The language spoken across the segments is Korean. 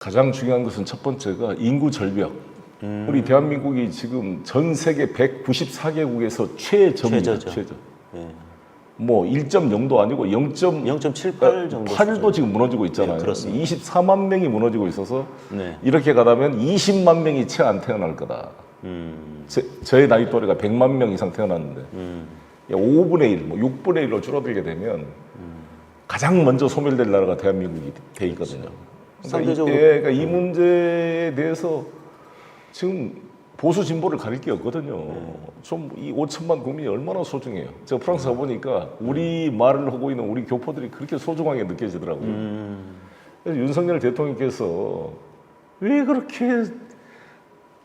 가장 중요한 것은 첫 번째가 인구 절벽. 우리 대한민국이 지금 전 세계 194개국에서 최저입니다. 최저죠. 최저. 예. 뭐 1.0도 아니고 0.78 정도 8도 수준. 지금 무너지고 있잖아요. 네, 그렇습니다. 24만 명이 무너지고 있어서 네. 이렇게 가다면 20만 명이 채 안 태어날 거다. 저의 나이 또래가 100만 명 이상 태어났는데 5분의 1, 뭐 6분의 1로 줄어들게 되면 가장 먼저 소멸될 나라가 대한민국이 돼 있거든요. 상대적으로 그러니까 이 문제에 대해서 지금 보수 진보를 가릴 게 없거든요. 좀 이 5천만 국민이 얼마나 소중해요. 제가 프랑스 가보니까 우리 말을 하고 있는 우리 교포들이 그렇게 소중하게 느껴지더라고요. 그래서 윤석열 대통령께서 왜 그렇게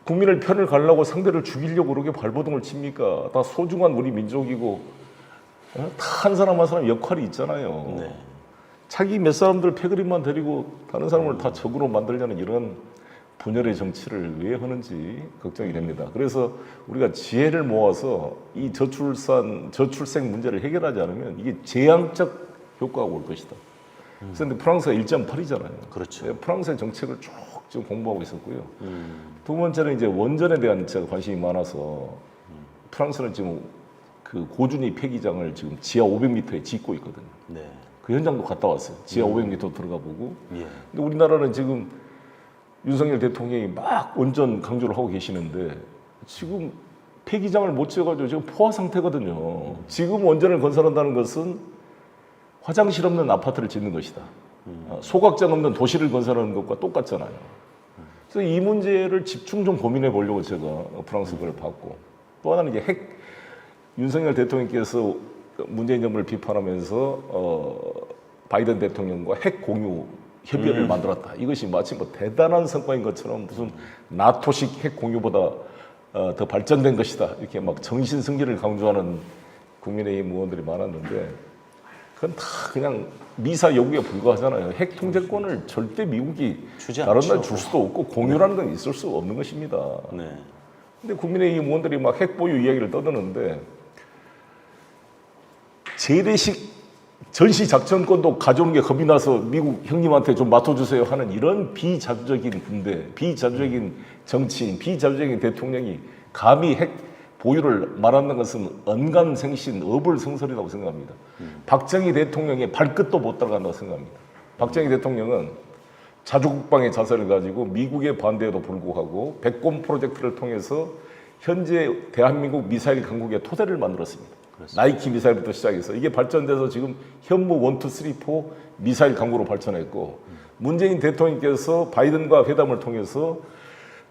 국민을 편을 가려고 상대를 죽이려고 그렇게 발버둥을 칩니까? 다 소중한 우리 민족이고 다 한 사람 한 사람 역할이 있잖아요. 네. 자기 몇 사람들 패거리만 데리고 다른 사람을 다 적으로 만들려는 이런 분열의 정치를 왜 하는지 걱정이 됩니다. 그래서 우리가 지혜를 모아서 이 저출생 문제를 해결하지 않으면 이게 재앙적 효과가 올 것이다. 그런데 프랑스가 1.8이잖아요. 그렇죠. 프랑스의 정책을 쭉 지금 공부하고 있었고요. 두 번째는 이제 원전에 대한 제가 관심이 많아서 프랑스는 지금 그 고준위 폐기장을 지금 지하 500m에 짓고 있거든요. 네. 그 현장도 갔다 왔어요. 지하 500m 들어가 보고. 예. 근데 우리나라는 지금 윤석열 대통령이 막 원전 강조를 하고 계시는데 지금 폐기장을 못 지어가지고 지금 포화 상태거든요. 지금 원전을 건설한다는 것은 화장실 없는 아파트를 짓는 것이다. 소각장 없는 도시를 건설하는 것과 똑같잖아요. 그래서 이 문제를 집중 좀 고민해 보려고 제가 프랑스 걸 받고 또 하나는 이제 윤석열 대통령께서 문재인 정부를 비판하면서 바이든 대통령과 핵 공유 협의를 만들었다. 이것이 마치 뭐 대단한 성과인 것처럼 무슨 나토식 핵 공유보다 더 발전된 것이다. 이렇게 막 정신 승리를 강조하는 국민의힘 의원들이 많았는데 그건 다 그냥 미사 여구에 불과하잖아요. 핵 통제권을 절대 미국이 주지 다른 않죠. 나라에 줄 수도 없고 공유라는 건 있을 수 없는 것입니다. 네. 근데 국민의힘 의원들이 막 핵 보유 이야기를 떠드는데 재래식 전시작전권도 가져오는 게 겁이 나서 미국 형님한테 좀 맡아주세요 하는 이런 비자주적인 군대, 비자주적인 정치인, 비자주적인 대통령이 감히 핵 보유를 말하는 것은 언간생신, 어불성설이라고 생각합니다. 박정희 대통령의 발끝도 못 따라간다고 생각합니다. 박정희 대통령은 자주국방의 자세를 가지고 미국의 반대에도 불구하고 백곰 프로젝트를 통해서 현재 대한민국 미사일 강국의 토대를 만들었습니다. 그렇습니다. 나이키 미사일부터 시작해서 이게 발전돼서 지금 현무 1, 2, 3, 4 미사일 강국으로 발전했고 문재인 대통령께서 바이든과 회담을 통해서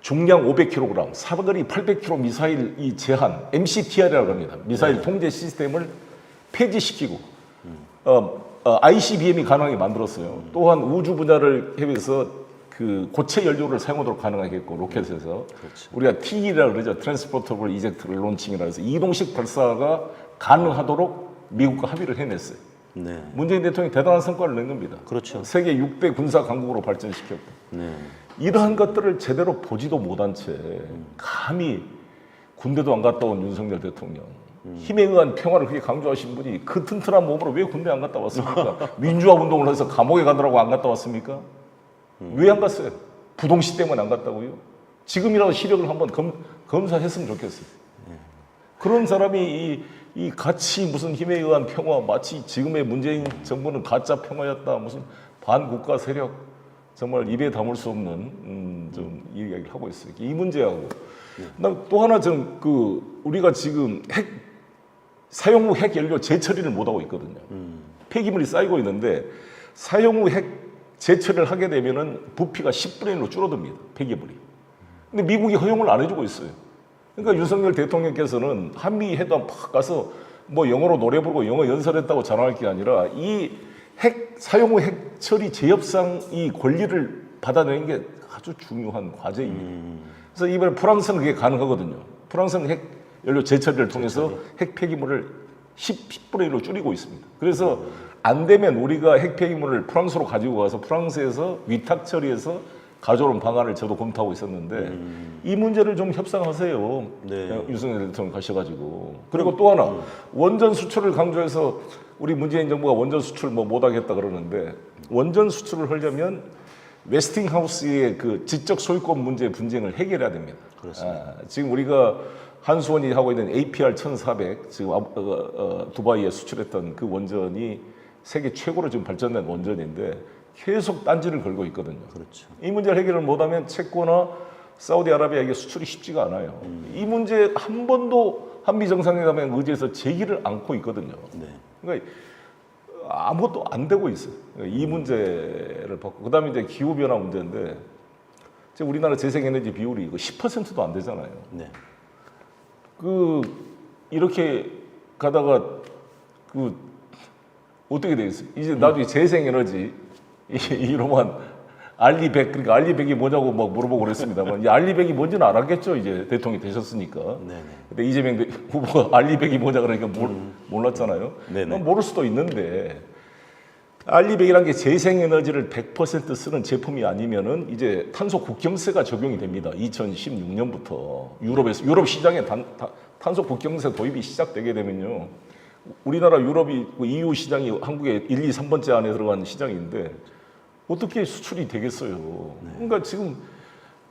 중량 500kg, 사거리 800km 미사일 이 제한, MCTR이라고 합니다. 미사일 통제 시스템을 폐지시키고 ICBM이 가능하게 만들었어요. 또한 우주 분야를 해서 그 고체 연료를 사용하도록 가능하게 했고 로켓에서 그렇죠. 우리가 TE라고 그러죠. 트랜스포터블 이젝트 론칭이라 해서 이동식 발사가 가능하도록 미국과 합의를 해냈어요. 네. 문재인 대통령이 대단한 성과를 낸 겁니다. 그렇죠. 세계 6대 군사 강국으로 발전시켰고 네. 이러한 것들을 제대로 보지도 못한 채 감히 군대도 안 갔다 온 윤석열 대통령 힘에 의한 평화를 그렇게 강조하신 분이 그 튼튼한 몸으로 왜 군대 안 갔다 왔습니까? 민주화 운동을 해서 감옥에 가느라고 안 갔다 왔습니까? 왜 안 갔어요? 부동시 때문에 안 갔다고요? 지금이라도 시력을 한번 검사했으면 좋겠어요. 그런 사람이 이 같이 무슨 힘에 의한 평화, 마치 지금의 문재인 정부는 가짜 평화였다, 무슨 반국가 세력, 정말 입에 담을 수 없는 좀 이야기를 하고 있어요. 이 문제하고 또 하나 좀 우리가 지금 사용 후 핵 연료 재처리를 못 하고 있거든요. 폐기물이 쌓이고 있는데 사용 후 핵 재처리를 하게 되면은 부피가 10분의 1로 줄어듭니다. 폐기물이. 근데 미국이 허용을 안 해주고 있어요. 그러니까 윤석열 대통령께서는 한미 회담 팍 가서 뭐 영어로 노래 부르고 영어 연설했다고 자랑할 게 아니라 이 사용 후 핵 처리 재협상 이 권리를 받아내는 게 아주 중요한 과제입니다. 그래서 이번에 프랑스는 그게 가능하거든요. 프랑스는 핵 연료 재처리를 통해서 핵 폐기물을 10분의 1로 줄이고 있습니다. 그래서 안 되면 우리가 핵 폐기물을 프랑스로 가지고 가서 프랑스에서 위탁 처리해서 가져오는 방안을 저도 검토하고 있었는데 이 문제를 좀 협상하세요. 네. 윤석열 대통령 가셔가지고. 그리고 또 하나 원전 수출을 강조해서 우리 문재인 정부가 원전 수출 뭐 못하겠다 그러는데 원전 수출을 하려면 웨스팅하우스의 그 지적 소유권 문제 분쟁을 해결해야 됩니다. 그렇습니다. 지금 우리가 한수원이 하고 있는 APR 1400 지금 두바이에 수출했던 그 원전이 세계 최고로 지금 발전된 원전인데 계속 딴지를 걸고 있거든요. 그렇죠. 이 문제를 해결을 못하면 체코나 사우디아라비아에게 수출이 쉽지가 않아요. 이 문제 한 번도 한미 정상회담에 의지해서 제기를 않고 있거든요. 네. 그러니까 아무것도 안 되고 있어요. 그러니까 이 문제를 받고 그다음에 이제 기후 변화 문제인데 지금 우리나라 재생에너지 비율이 이거 10%도 안 되잖아요. 네. 그 이렇게 가다가 그 어떻게 되겠어요? 이제 나중에 재생에너지 이로만 알리100 그러니까 알리100이 뭐냐고 막 물어보고 그랬습니다만 이 알리100이 뭔지는 알았겠죠. 이제 대통령이 되셨으니까. 네네. 근데 이재명 후보가 알리100이 뭐냐 그러니까 몰랐잖아요. 네네. 모를 수도 있는데 알리100이라는 게 재생에너지를 100% 쓰는 제품이 아니면은 이제 탄소 국경세가 적용이 됩니다. 2016년부터 유럽 시장에 탄소 국경세 도입이 시작되게 되면요. 우리나라 유럽이 EU 시장이 한국의 1, 2, 3번째 안에 들어간 시장인데 어떻게 수출이 되겠어요? 그러니까 지금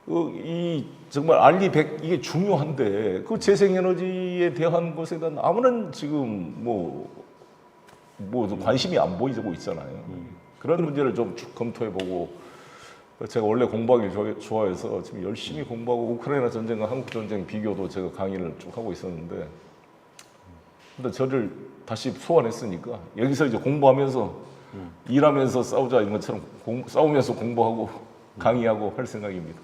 이 정말 알리100 이게 중요한데 그 재생에너지에 대한 것에 대한 아무런 지금 뭐 관심이 안 보이고 있잖아요. 그런 문제를 좀 쭉 검토해보고 제가 원래 공부하기 좋아해서 지금 열심히 공부하고 우크라이나 전쟁과 한국 전쟁 비교도 제가 강의를 쭉 하고 있었는데 근데 저를 다시 소환했으니까 여기서 이제 공부하면서 일하면서 싸우자 이런 것처럼 싸우면서 공부하고 강의하고 할 생각입니다.